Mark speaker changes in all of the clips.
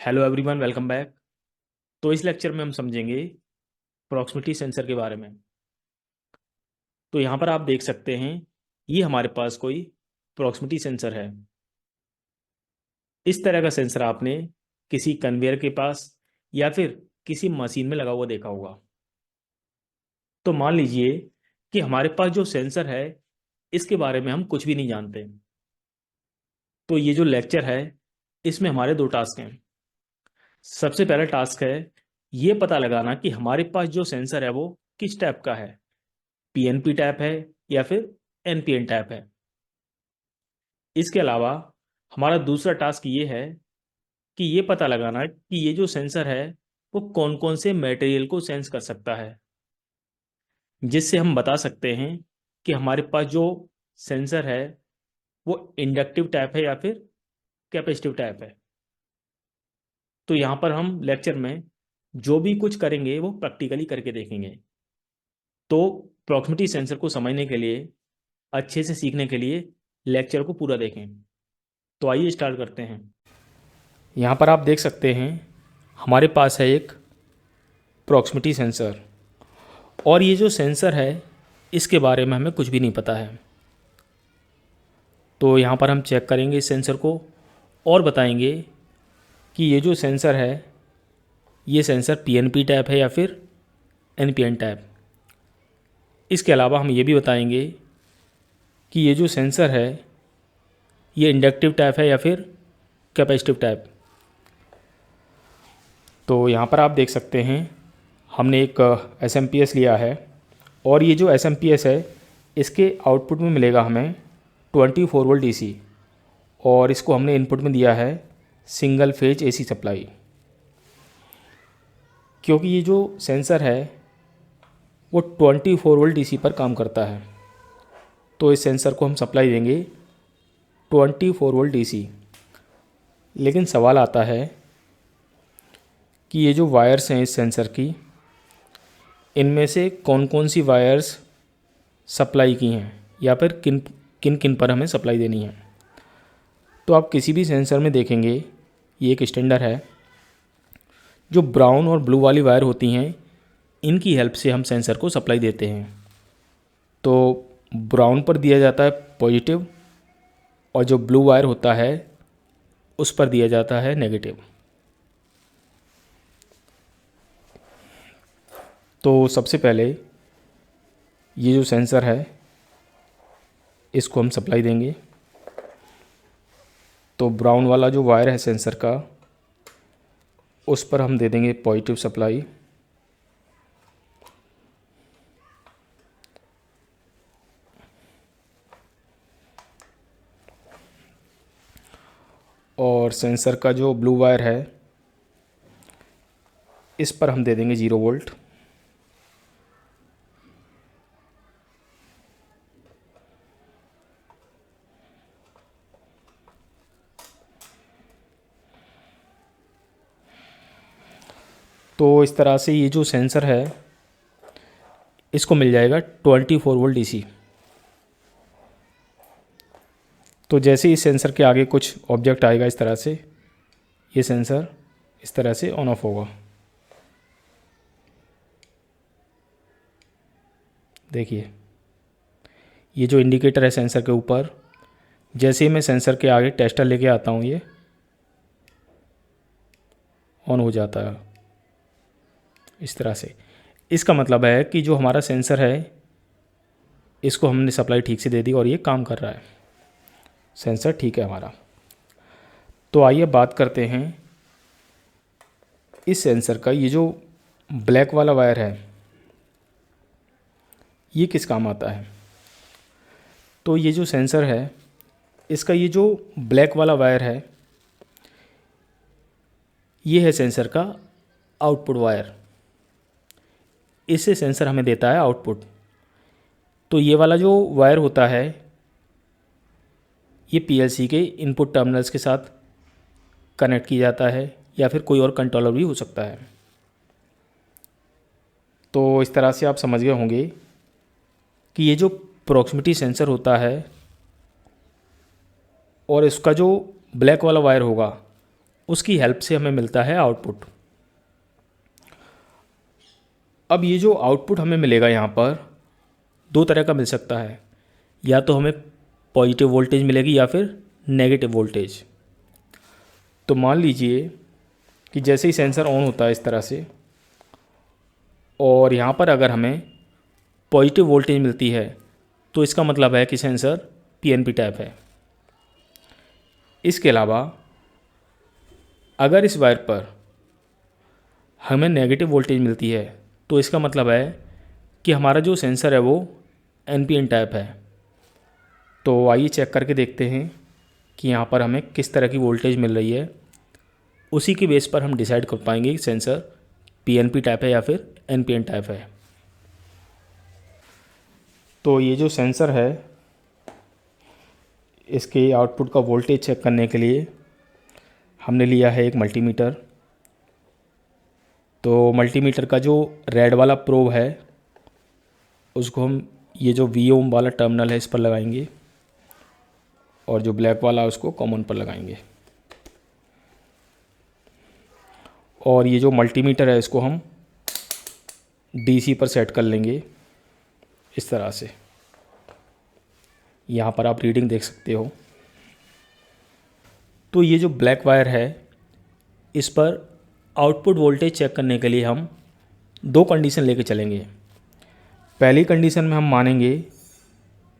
Speaker 1: Hello everyone, welcome back. तो इस lecture में हम समझेंगे प्रॉक्सिमिटी सेंसर के बारे में। तो यहाँ पर आप देख सकते हैं, ये हमारे पास कोई प्रॉक्सिमिटी सेंसर है। इस तरह का सेंसर आपने किसी कन्वेयर के पास या फिर किसी मशीन में लगा हुआ देखा होगा। तो मान लीजिए कि हमारे पास जो सेंसर है, इसके बारे में हम कुछ भी नहीं जानते। तो ये जो लेक्चर है, इसमें हमारे दो टास्क हैं। सबसे पहला टास्क है ये पता लगाना कि हमारे पास जो सेंसर है वो किस टाइप का है, पीएनपी टैप है या फिर एनपीएन टैप है। इसके अलावा हमारा दूसरा टास्क ये है कि ये पता लगाना कि ये जो सेंसर है वो कौन कौन से मटेरियल को सेंस कर सकता है, जिससे हम बता सकते हैं कि हमारे पास जो सेंसर है वो इंडक्टिव टाइप है या फिर कैपेसिटिव टाइप है। तो यहाँ पर हम लेक्चर में जो भी कुछ करेंगे वो प्रैक्टिकली करके देखेंगे। तो प्रॉक्सिमिटी सेंसर को समझने के लिए, अच्छे से सीखने के लिए लेक्चर को पूरा देखें। तो आइए स्टार्ट करते हैं। यहाँ पर आप देख सकते हैं हमारे पास है एक प्रॉक्सिमिटी सेंसर, और ये जो सेंसर है इसके बारे में हमें कुछ भी नहीं पता है। तो यहाँ पर हम चेक करेंगे इस सेंसर को और बताएंगे कि ये जो सेंसर है ये सेंसर पीएनपी टाइप है या फिर एनपीएन टाइप। इसके अलावा हम ये भी बताएंगे कि ये जो सेंसर है ये इंडक्टिव टाइप है या फिर कैपेसिटिव टाइप। तो यहाँ पर आप देख सकते हैं हमने एक एसएमपीएस लिया है, और ये जो एसएमपीएस है इसके आउटपुट में मिलेगा हमें 24 वोल्ट डीसी, और इसको हमने इनपुट में दिया है सिंगल फेज एसी सप्लाई। क्योंकि ये जो सेंसर है वो 24 वोल्ट डीसी पर काम करता है, तो इस सेंसर को हम सप्लाई देंगे 24 वोल्ट डीसी। लेकिन सवाल आता है कि ये जो वायर्स हैं इस सेंसर की, इनमें से कौन कौन सी वायर्स सप्लाई की हैं या फिर किन किन किन पर हमें सप्लाई देनी है। तो आप किसी भी सेंसर में देखेंगे ये एक स्टैंडर्ड है, जो ब्राउन और ब्लू वाली वायर होती हैं इनकी हेल्प से हम सेंसर को सप्लाई देते हैं। तो ब्राउन पर दिया जाता है पॉजिटिव, और जो ब्लू वायर होता है उस पर दिया जाता है नेगेटिव। तो सबसे पहले ये जो सेंसर है इसको हम सप्लाई देंगे। तो ब्राउन वाला जो वायर है सेंसर का, उस पर हम दे देंगे पॉजिटिव सप्लाई। और सेंसर का जो ब्लू वायर है इस पर हम दे देंगे 0 वोल्ट। तो इस तरह से ये जो सेंसर है इसको मिल जाएगा 24 वोल्ट डीसी। तो जैसे ही इस सेंसर के आगे कुछ ऑब्जेक्ट आएगा इस तरह से, ये सेंसर इस तरह से ऑन ऑफ होगा। देखिए ये जो इंडिकेटर है सेंसर के ऊपर, जैसे ही मैं सेंसर के आगे टेस्टर लेके आता हूँ ये ऑन हो जाता है इस तरह से। इसका मतलब है कि जो हमारा सेंसर है इसको हमने सप्लाई ठीक से दे दी और ये काम कर रहा है, सेंसर ठीक है हमारा। तो आइए बात करते हैं इस सेंसर का। ये जो ब्लैक वाला वायर है ये किस काम आता है। तो ये जो सेंसर है इसका ये जो ब्लैक वाला वायर है ये है सेंसर का आउटपुट वायर। इससे सेंसर हमें देता है आउटपुट। तो ये वाला जो वायर होता है ये पीएलसी के इनपुट टर्मिनल्स के साथ कनेक्ट किया जाता है, या फिर कोई और कंट्रोलर भी हो सकता है। तो इस तरह से आप समझ गए होंगे कि ये जो प्रॉक्सिमिटी सेंसर होता है और इसका जो ब्लैक वाला वायर होगा उसकी हेल्प से हमें मिलता है आउटपुट। अब ये जो आउटपुट हमें मिलेगा यहाँ पर दो तरह का मिल सकता है, या तो हमें पॉजिटिव वोल्टेज मिलेगी या फिर नेगेटिव वोल्टेज। तो मान लीजिए कि जैसे ही सेंसर ऑन होता है इस तरह से, और यहाँ पर अगर हमें पॉजिटिव वोल्टेज मिलती है तो इसका मतलब है कि सेंसर पीएनपी टाइप है। इसके अलावा अगर इस वायर पर हमें नेगेटिव वोल्टेज मिलती है तो इसका मतलब है कि हमारा जो सेंसर है वो एनपीएन टाइप है। तो आइए चेक करके देखते हैं कि यहाँ पर हमें किस तरह की वोल्टेज मिल रही है। उसी के बेस पर हम डिसाइड कर पाएंगे कि सेंसर पीएनपी टाइप है या फिर एनपीएन टाइप है। तो ये जो सेंसर है इसके आउटपुट का वोल्टेज चेक करने के लिए हमने लिया है एक मल्टीमीटर। तो मल्टीमीटर का जो रेड वाला प्रोब है उसको हम ये जो वी ओम वाला टर्मिनल है इस पर लगाएंगे, और जो ब्लैक वाला है उसको कॉमन पर लगाएंगे। और ये जो मल्टीमीटर है इसको हम डीसी पर सेट कर लेंगे इस तरह से। यहाँ पर आप रीडिंग देख सकते हो। तो ये जो ब्लैक वायर है इस पर आउटपुट वोल्टेज चेक करने के लिए हम दो कंडीशन लेके चलेंगे। पहली कंडीशन में हम मानेंगे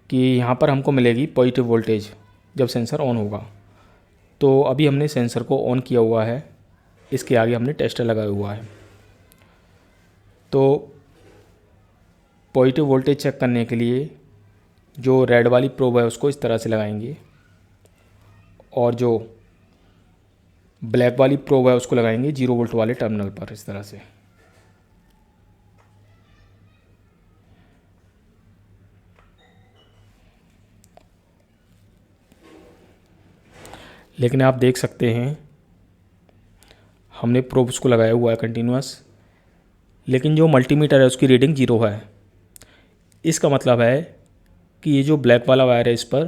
Speaker 1: कि यहाँ पर हमको मिलेगी पॉजिटिव वोल्टेज जब सेंसर ऑन होगा। तो अभी हमने सेंसर को ऑन किया हुआ है, इसके आगे हमने टेस्टर लगाया हुआ है। तो पॉजिटिव वोल्टेज चेक करने के लिए जो रेड वाली प्रोब है उसको इस तरह से लगाएंगे, और जो ब्लैक वाली प्रोब है उसको लगाएंगे 0 वोल्ट वाले टर्मिनल पर इस तरह से। लेकिन आप देख सकते हैं हमने प्रोब्स को लगाया हुआ है कंटिन्यूअस, लेकिन जो मल्टीमीटर है उसकी रीडिंग 0 है। इसका मतलब है कि ये जो ब्लैक वाला वायर है इस पर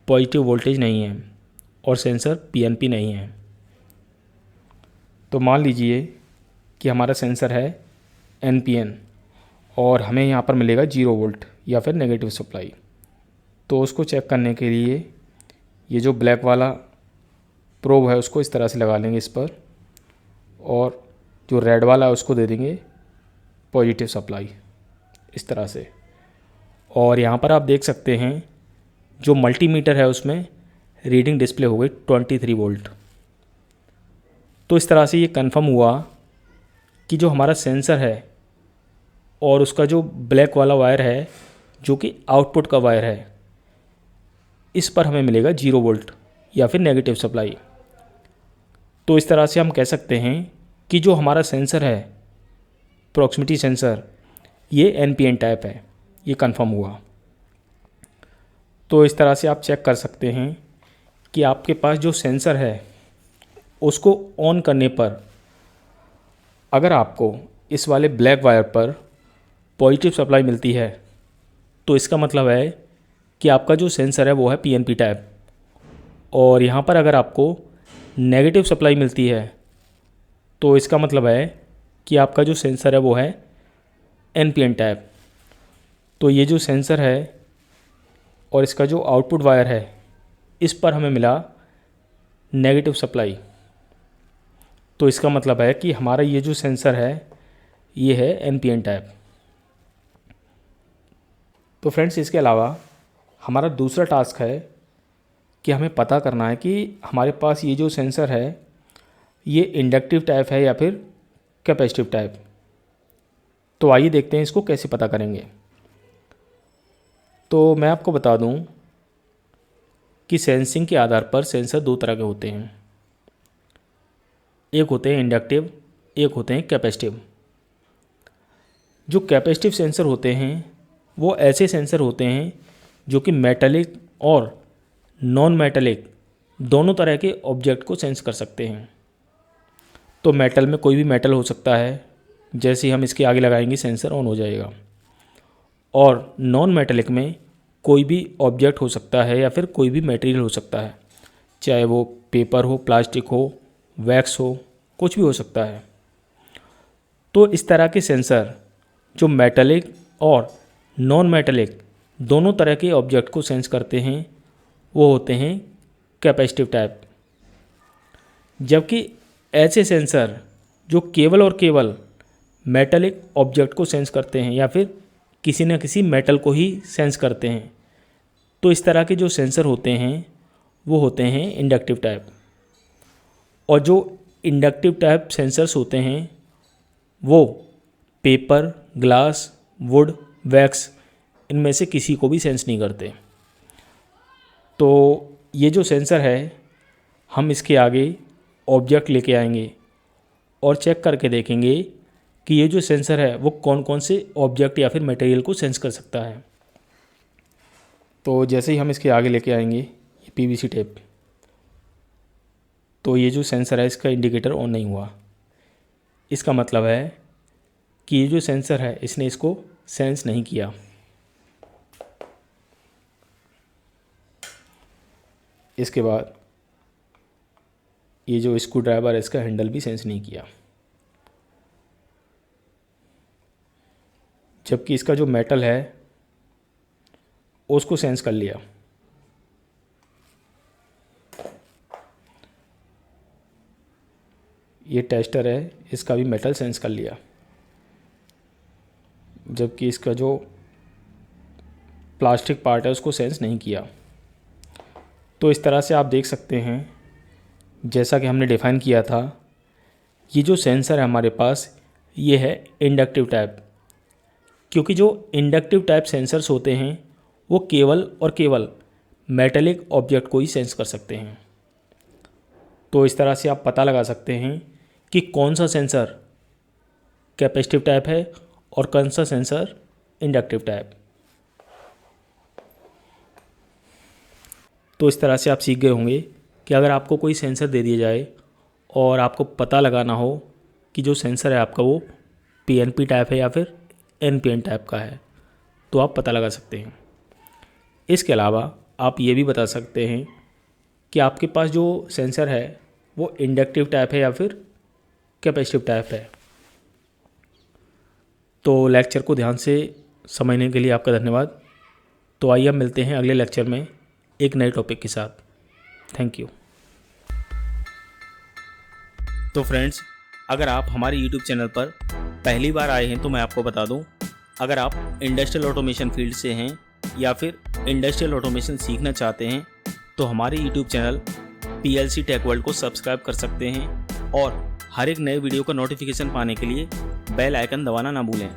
Speaker 1: पॉजिटिव वोल्टेज नहीं है और सेंसर पीएनपी नहीं है। तो मान लीजिए कि हमारा सेंसर है एनपीएन और हमें यहाँ पर मिलेगा 0 वोल्ट या फिर नेगेटिव सप्लाई। तो उसको चेक करने के लिए ये जो ब्लैक वाला प्रोब है उसको इस तरह से लगा लेंगे इस पर, और जो रेड वाला है उसको दे देंगे पॉजिटिव सप्लाई इस तरह से। और यहाँ पर आप देख सकते हैं जो मल्टीमीटर है उसमें रीडिंग डिस्प्ले हो गई 23 वोल्ट। तो इस तरह से ये कंफर्म हुआ कि जो हमारा सेंसर है और उसका जो ब्लैक वाला वायर है जो कि आउटपुट का वायर है, इस पर हमें मिलेगा 0 वोल्ट या फिर नेगेटिव सप्लाई। तो इस तरह से हम कह सकते हैं कि जो हमारा सेंसर है प्रॉक्सिमिटी सेंसर ये एनपीएन टाइप है, ये कंफर्म हुआ। तो इस तरह से आप चेक कर सकते हैं कि आपके पास जो सेंसर है उसको ऑन करने पर अगर आपको इस वाले ब्लैक वायर पर पॉजिटिव सप्लाई मिलती है तो इसका मतलब है कि आपका जो सेंसर है वो है पीएनपी टाइप, और यहाँ पर अगर आपको नेगेटिव सप्लाई मिलती है तो इसका मतलब है कि आपका जो सेंसर है वो है एनपीएन टाइप। तो ये जो सेंसर है और इसका जो आउटपुट वायर है इस पर हमें मिला नेगेटिव सप्लाई। तो इसका मतलब है कि हमारा ये जो सेंसर है ये है एनपीएन टाइप। तो फ्रेंड्स इसके अलावा हमारा दूसरा टास्क है कि हमें पता करना है कि हमारे पास ये जो सेंसर है ये इंडक्टिव टाइप है या फिर कैपेसिटिव टाइप। तो आइए देखते हैं इसको कैसे पता करेंगे। तो मैं आपको बता दूं कि सेंसिंग के आधार पर सेंसर दो तरह के होते हैं, एक होते हैं इंडक्टिव, एक होते हैं कैपेसिटिव। जो कैपेसिटिव सेंसर होते हैं वो ऐसे सेंसर होते हैं जो कि मेटालिक और नॉन मेटालिक दोनों तरह के ऑब्जेक्ट को सेंस कर सकते हैं। तो मेटल में कोई भी मेटल हो सकता है, जैसे ही हम इसके आगे लगाएंगे सेंसर ऑन हो जाएगा। और नॉन मेटालिक में कोई भी ऑब्जेक्ट हो सकता है या फिर कोई भी मटेरियल हो सकता है, चाहे वो पेपर हो, प्लास्टिक हो वैक्स हो, कुछ भी हो सकता है। तो इस तरह के सेंसर जो मेटालिक और नॉन मेटालिक दोनों तरह के ऑब्जेक्ट को सेंस करते हैं वो होते हैं कैपेसिटिव टाइप। जबकि ऐसे सेंसर जो केवल और केवल मेटालिक ऑब्जेक्ट को सेंस करते हैं या फिर किसी न किसी मेटल को ही सेंस करते हैं, तो इस तरह के जो सेंसर होते हैं वो होते हैं इंडक्टिव टाइप। और जो इंडक्टिव टाइप सेंसर्स होते हैं वो पेपर, ग्लास, वुड, वैक्स इनमें से किसी को भी सेंस नहीं करते। तो ये जो सेंसर है हम इसके आगे ऑब्जेक्ट लेके आएंगे और चेक करके देखेंगे कि ये जो सेंसर है वो कौन कौन से ऑब्जेक्ट या फिर मटेरियल को सेंस कर सकता है। तो जैसे ही हम इसके आगे लेके आएंगे ये पीवीसी टेप, तो ये जो सेंसर है इसका इंडिकेटर ऑन नहीं हुआ। इसका मतलब है कि ये जो सेंसर है इसने इसको सेंस नहीं किया। इसके बाद ये जो स्क्रू ड्राइवर है इसका हैंडल भी सेंस नहीं किया, जबकि इसका जो मेटल है उसको सेंस कर लिया। ये टेस्टर है, इसका भी मेटल सेंस कर लिया, जबकि इसका जो प्लास्टिक पार्ट है उसको सेंस नहीं किया। तो इस तरह से आप देख सकते हैं, जैसा कि हमने डिफ़ाइन किया था, ये जो सेंसर है हमारे पास ये है इंडक्टिव टाइप। क्योंकि जो इंडक्टिव टाइप सेंसर्स होते हैं वो केवल और केवल मेटेलिक ऑब्जेक्ट को ही सेंस कर सकते हैं। तो इस तरह से आप पता लगा सकते हैं कि कौन सा सेंसर कैपेसिटिव टाइप है और कौन सा सेंसर इंडक्टिव टाइप। तो इस तरह से आप सीख गए होंगे कि अगर आपको कोई सेंसर दे दिया जाए और आपको पता लगाना हो कि जो सेंसर है आपका वो पीएनपी टाइप है या फिर एनपीएन टाइप का है, तो आप पता लगा सकते हैं। इसके अलावा आप ये भी बता सकते हैं कि आपके पास जो सेंसर है वो इंडक्टिव टाइप है या फिर कैपेसिटिव टाइप है। तो लेक्चर को ध्यान से समझने के लिए आपका धन्यवाद। तो आइए हम मिलते हैं अगले लेक्चर में एक नए टॉपिक के साथ। Thank you. तो फ्रेंड्स, अगर आप हमारे YouTube चैनल पर पहली बार आए हैं तो मैं आपको बता दूं, अगर आप इंडस्ट्रियल ऑटोमेशन फील्ड से हैं या फिर इंडस्ट्रियल ऑटोमेशन सीखना चाहते हैं तो हमारे YouTube channel PLC tech world को सब्सक्राइब कर सकते हैं और हर एक नए वीडियो का नोटिफिकेशन पाने के लिए बेल आइकन दबाना ना भूलें।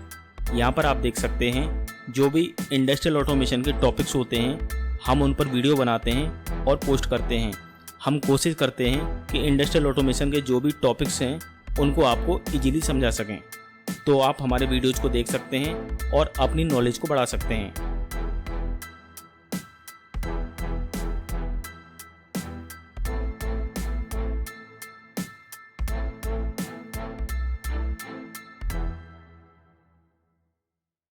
Speaker 1: यहाँ पर आप देख सकते हैं जो भी इंडस्ट्रियल ऑटोमेशन के टॉपिक्स होते हैं हम उन पर वीडियो बनाते हैं और पोस्ट करते हैं। हम कोशिश करते हैं कि इंडस्ट्रियल ऑटोमेशन के जो भी टॉपिक्स हैं उनको आपको इजीली समझा सकें। तो आप हमारे वीडियोज़ को देख सकते हैं और अपनी नॉलेज को बढ़ा सकते हैं।